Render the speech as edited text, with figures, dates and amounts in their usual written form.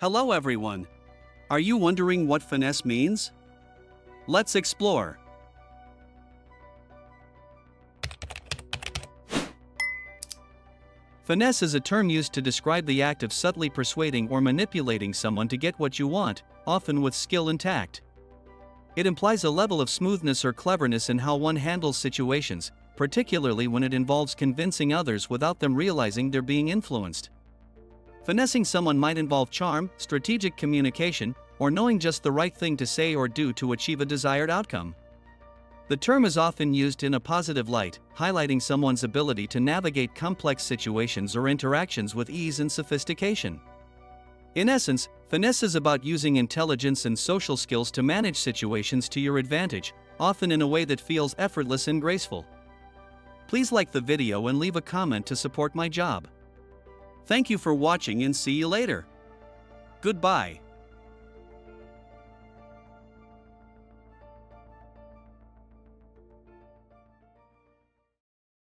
Hello everyone. Are you wondering what finesse means? Let's explore. Finesse is a term used to describe the act of subtly persuading or manipulating someone to get what you want, often with skill and tact. It implies a level of smoothness or cleverness in how one handles situations, particularly when it involves convincing others without them realizing they're being influenced. Finessing someone might involve charm, strategic communication, or knowing just the right thing to say or do to achieve a desired outcome. The term is often used in a positive light, highlighting someone's ability to navigate complex situations or interactions with ease and sophistication. In essence, finesse is about using intelligence and social skills to manage situations to your advantage, often in a way that feels effortless and graceful. Please like the video and leave a comment to support my job. Thank you for watching and see you later. Goodbye.